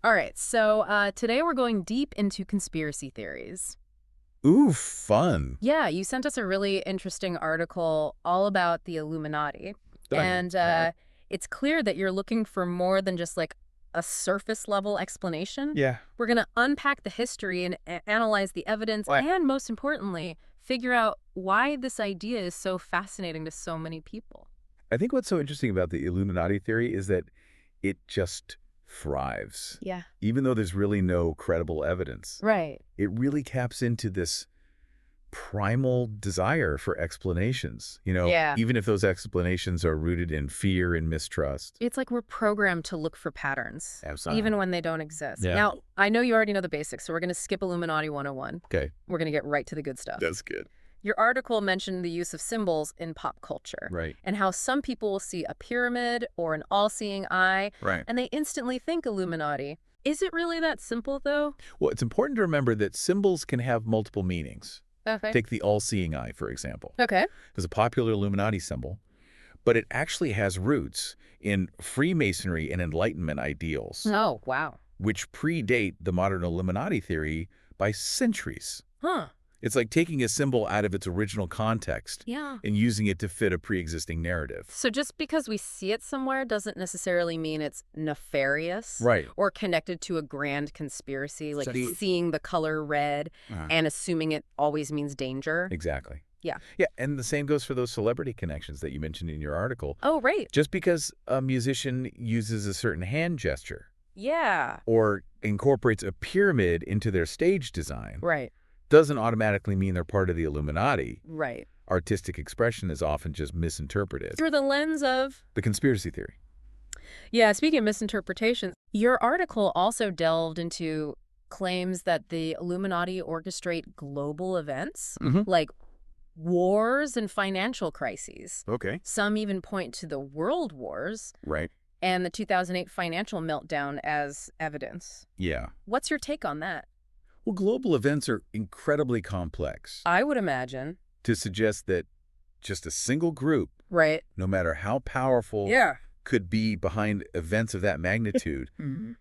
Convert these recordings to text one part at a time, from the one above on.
All right, so today we're going deep into conspiracy theories. Ooh, fun. Yeah, you sent us a really interesting article all about the Illuminati. Done. And it's clear that you're looking for more than just like a surface level explanation. Yeah. We're going to unpack the history and analyze the evidence What? and, most importantly, figure out why this idea is so fascinating to so many people. I think what's so interesting about the Illuminati theory is that it just thrives. Yeah. Even though there's really no credible evidence. Right. It really taps into this primal desire for explanations, Yeah. even if those explanations are rooted in fear and mistrust. It's like we're programmed to look for patterns, Absolutely. even when they don't exist. Yeah. Now, I know you already know the basics, so we're going to skip Illuminati 101. Okay. We're going to get right to the good stuff. That's good. Your article mentioned the use of symbols in pop culture. Right. And how some people will see a pyramid or an all-seeing eye, Right. and they instantly think Illuminati. Is it really that simple, though? Well, it's important to remember that symbols can have multiple meanings. Okay. Take the all-seeing eye, for example. Okay. It's a popular Illuminati symbol, but it actually has roots in Freemasonry and Enlightenment ideals, Oh, wow. which predate the modern Illuminati theory by centuries. Huh. It's like taking a symbol out of its original context Yeah. and using it to fit a pre-existing narrative. So just because we see it somewhere doesn't necessarily mean it's nefarious. Right. Or connected to a grand conspiracy, like Exactly. seeing the color red and assuming it always means danger. Exactly. Yeah. Yeah, and the same goes for those celebrity connections that you mentioned in your article. Oh, right. Just because a musician uses a certain hand gesture Yeah. or incorporates a pyramid into their stage design Right. doesn't automatically mean they're part of the Illuminati. Right. Artistic expression is often just misinterpreted. Through the lens of... The conspiracy theory. Yeah, speaking of misinterpretations, your article also delved into claims that the Illuminati orchestrate global events, like wars and financial crises. Okay. Some even point to the world wars Right. and the 2008 financial meltdown as evidence. Yeah. What's your take on that? Well, global events are incredibly complex. I would imagine. To suggest that just a single group, Right. no matter how powerful, Yeah. could be behind events of that magnitude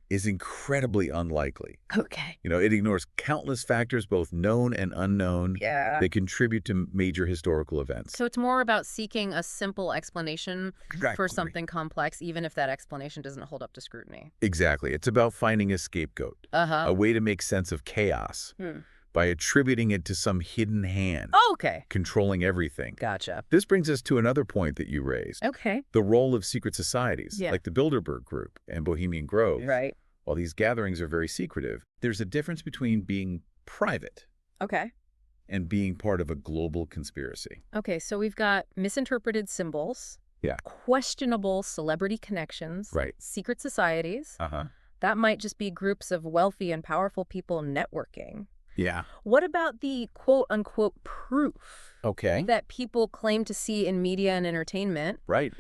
is incredibly unlikely. Okay. It ignores countless factors, both known and unknown, Yeah. that contribute to major historical events. So it's more about seeking a simple explanation for Exactly. something complex, even if that explanation doesn't hold up to scrutiny. Exactly. It's about finding a scapegoat, a way to make sense of chaos by attributing it to some hidden hand Okay. controlling everything. Gotcha. This brings us to another point that you raised. Okay. The role of secret societies, Yeah. like the Bilderberg Group and Bohemian Grove. Right. While these gatherings are very secretive, there's a difference between being private Okay. and being part of a global conspiracy. Okay, so we've got misinterpreted symbols. Yeah. Questionable celebrity connections. Right. Secret societies. Uh-huh. That might just be groups of wealthy and powerful people networking. Yeah. What about the quote-unquote proof Okay. that people claim to see in media and entertainment? Right.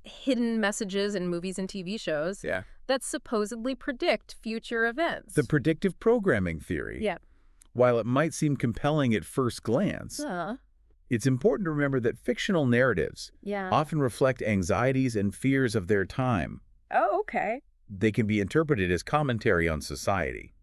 Hidden messages in movies and TV shows Yeah. that supposedly predict future events. The predictive programming theory. Yeah. While it might seem compelling at first glance, it's important to remember that fictional narratives Yeah. often reflect anxieties and fears of their time. Oh, okay. They can be interpreted as commentary on society,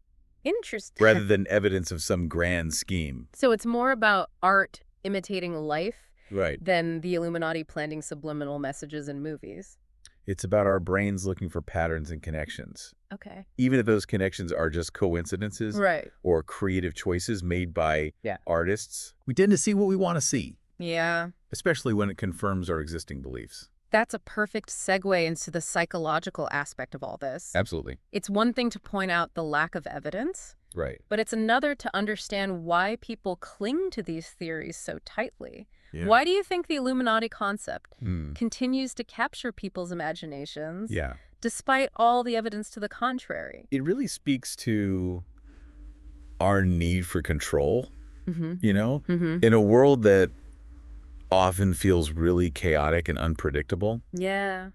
Interesting. rather than evidence of some grand scheme. So it's more about art imitating life Right. than the Illuminati planting subliminal messages in movies. It's about our brains looking for patterns and connections. Okay. Even if those connections are just coincidences Right. or creative choices made by Yeah. artists, we tend to see what we want to see, Yeah. especially when it confirms our existing beliefs. That's a perfect segue into the psychological aspect of all this. Absolutely. It's one thing to point out the lack of evidence, Right. but it's another to understand why people cling to these theories so tightly. Yeah. Why do you think the Illuminati concept Hmm. continues to capture people's imaginations Yeah. despite all the evidence to the contrary? It really speaks to our need for control, in a world that often feels really chaotic and unpredictable. Yeah.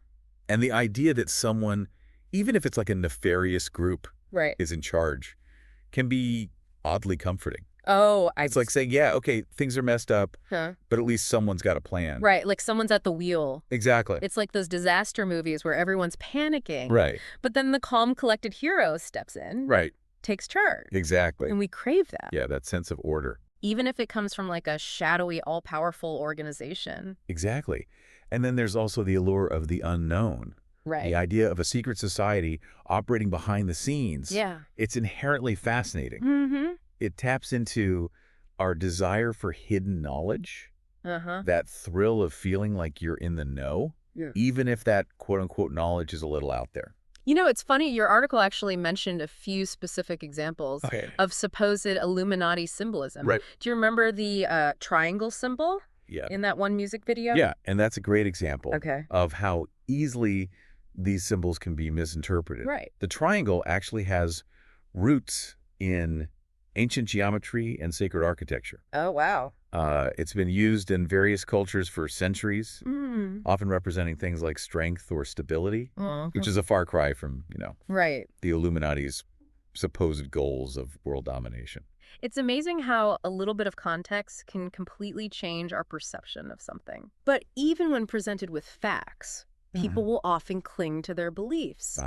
And the idea that someone, even if it's like a nefarious group, Right. is in charge, can be oddly comforting. Oh, It's like saying, yeah, okay, things are messed up, Huh. but at least someone's got a plan. Right, like someone's at the wheel. Exactly. It's like those disaster movies where everyone's panicking. Right. But then the calm, collected hero steps in, Right. takes charge. Exactly. And we crave that. Yeah, that sense of order. Even if it comes from like a shadowy, all-powerful organization. Exactly. And then there's also the allure of the unknown. Right. The idea of a secret society operating behind the scenes. Yeah. It's inherently fascinating. Mm-hmm. It taps into our desire for hidden knowledge, Uh-huh. that thrill of feeling like you're in the know, even if that quote-unquote knowledge is a little out there. You know, it's funny, your article actually mentioned a few specific examples of supposed Illuminati symbolism. Right. Do you remember the triangle symbol in that one music video? Yeah, and that's a great example Okay. of how easily these symbols can be misinterpreted. Right. The triangle actually has roots in ancient geometry and sacred architecture. Oh, wow. It's been used in various cultures for centuries, Mm. often representing things like strength or stability, which is a far cry from, Right. the Illuminati's supposed goals of world domination. It's amazing how a little bit of context can completely change our perception of something. But even when presented with facts, people will often cling to their beliefs.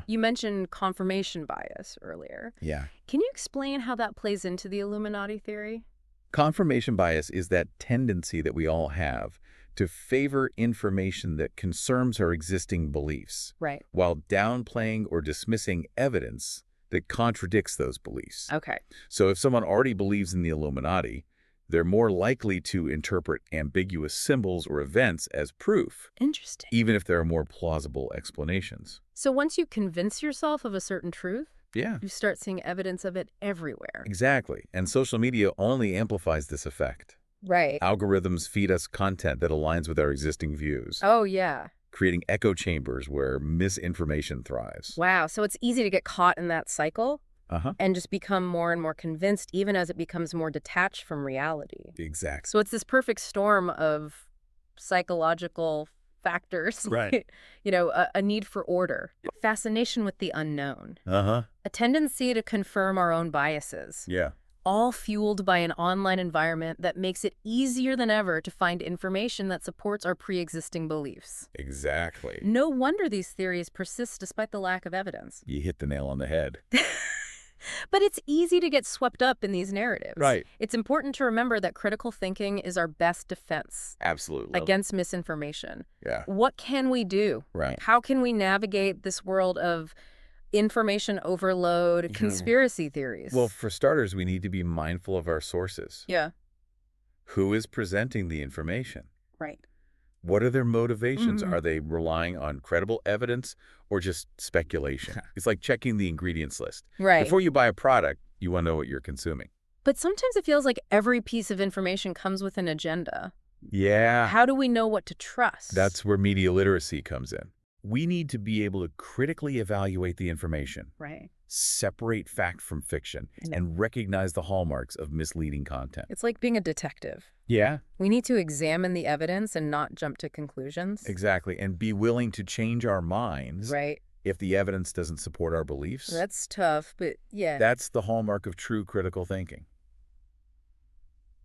You mentioned confirmation bias earlier. Yeah. Can you explain how that plays into the Illuminati theory? Confirmation bias is that tendency that we all have to favor information that confirms our existing beliefs, Right. while downplaying or dismissing evidence that contradicts those beliefs. Okay. So if someone already believes in the Illuminati, they're more likely to interpret ambiguous symbols or events as proof, Interesting. even if there are more plausible explanations. So once you convince yourself of a certain truth, Yeah, you start seeing evidence of it everywhere. exactly. And social media only amplifies this effect. Right. Algorithms feed us content that aligns with our existing views, Oh, yeah. creating echo chambers where misinformation thrives. Wow. So it's easy to get caught in that cycle Uh-huh. and just become more and more convinced, even as it becomes more detached from reality. Exactly. So it's this perfect storm of psychological factors. Right. A need for order, fascination with the unknown, Uh-huh. a tendency to confirm our own biases, Yeah. all fueled by an online environment that makes it easier than ever to find information that supports our pre-existing beliefs. Exactly. No wonder these theories persist despite the lack of evidence. You hit the nail on the head. But it's easy to get swept up in these narratives. Right. It's important to remember that critical thinking is our best defense Absolutely. against misinformation. Yeah. What can we do? Right. How can we navigate this world of information overload, conspiracy theories? Well, for starters, we need to be mindful of our sources. Yeah. Who is presenting the information? Right. What are their motivations? Mhm. Are they relying on credible evidence or just speculation? It's like checking the ingredients list. Right. Before you buy a product, you want to know what you're consuming. But sometimes it feels like every piece of information comes with an agenda. Yeah. How do we know what to trust? That's where media literacy comes in. We need to be able to critically evaluate the information, right. separate fact from fiction, and recognize the hallmarks of misleading content. It's like being a detective. Yeah, We need to examine the evidence and not jump to conclusions. exactly. And be willing to change our minds Right. if the evidence doesn't support our beliefs. That's tough, but yeah. That's the hallmark of true critical thinking.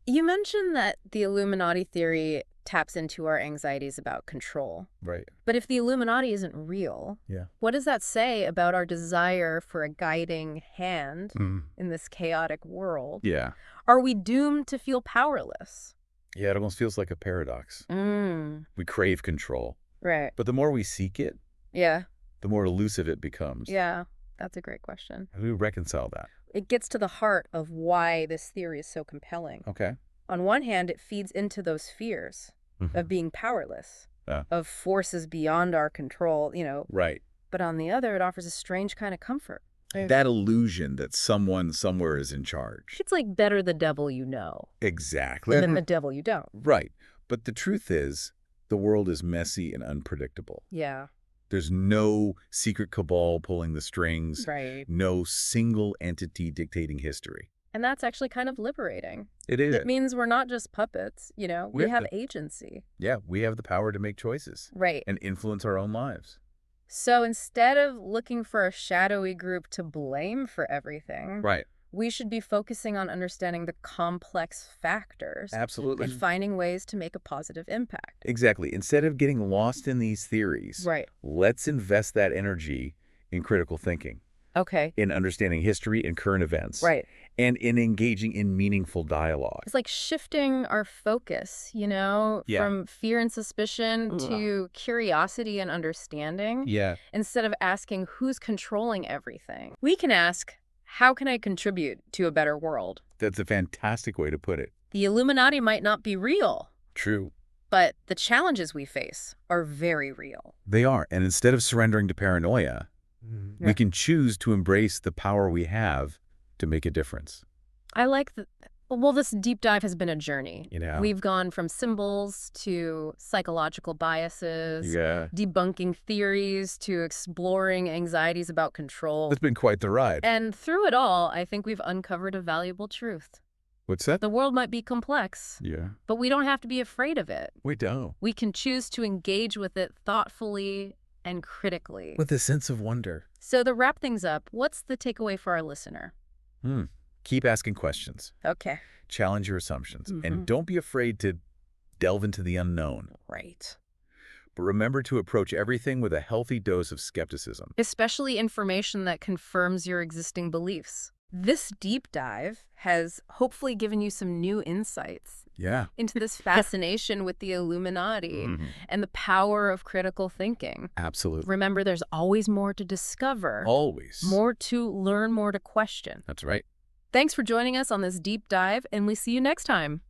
You mentioned that the Illuminati theory taps into our anxieties about control. Right. But if the Illuminati isn't real, Yeah. what does that say about our desire for a guiding hand in this chaotic world? Yeah. Are we doomed to feel powerless? Yeah, it almost feels like a paradox. We crave control, Right. but the more we seek it, Yeah. the more elusive it becomes. Yeah. That's a great question. How do we reconcile that? It gets to the heart of why this theory is so compelling. Okay. On one hand, it feeds into those fears of being powerless, of forces beyond our control, Right. But on the other, it offers a strange kind of comfort. That illusion that someone somewhere is in charge. It's like better the devil you know Exactly. than the devil you don't. Right. But the truth is, the world is messy and unpredictable. Yeah. There's no secret cabal pulling the strings, Right. no single entity dictating history. And that's actually kind of liberating. It is. It means we're not just puppets, we have have to- agency. Yeah, we have the power to make choices Right. and influence our own lives. So instead of looking for a shadowy group to blame for everything, Right. We should be focusing on understanding the complex factors. Absolutely. And finding ways to make a positive impact. Exactly. Instead of getting lost in these theories, Right. let's invest that energy in critical thinking. Okay. In understanding history and current events. Right. And in engaging in meaningful dialogue. It's like shifting our focus, from fear and suspicion to curiosity and understanding. Yeah. Instead of asking who's controlling everything. We can ask, how can I contribute to a better world? That's a fantastic way to put it. The Illuminati might not be real. True. But the challenges we face are very real. They are. And instead of surrendering to paranoia, we can choose to embrace the power we have to make a difference. I like that. Well, this deep dive has been a journey. We've gone from symbols to psychological biases, Yeah. debunking theories to exploring anxieties about control. It's been quite the ride. And through it all, I think we've uncovered a valuable truth. What's that? The world might be complex, Yeah. but we don't have to be afraid of it. We don't. We can choose to engage with it thoughtfully and critically. With a sense of wonder. So to wrap things up, what's the takeaway for our listener? Keep asking questions. Okay. Challenge your assumptions. And don't be afraid to delve into the unknown. Right. But remember to approach everything with a healthy dose of skepticism. Especially information that confirms your existing beliefs. This deep dive has hopefully given you some new insights into this fascination with the Illuminati and the power of critical thinking. Absolutely. Remember, there's always more to discover. Always. More to learn, more to question. That's right. Thanks for joining us on this deep dive, and we see you next time.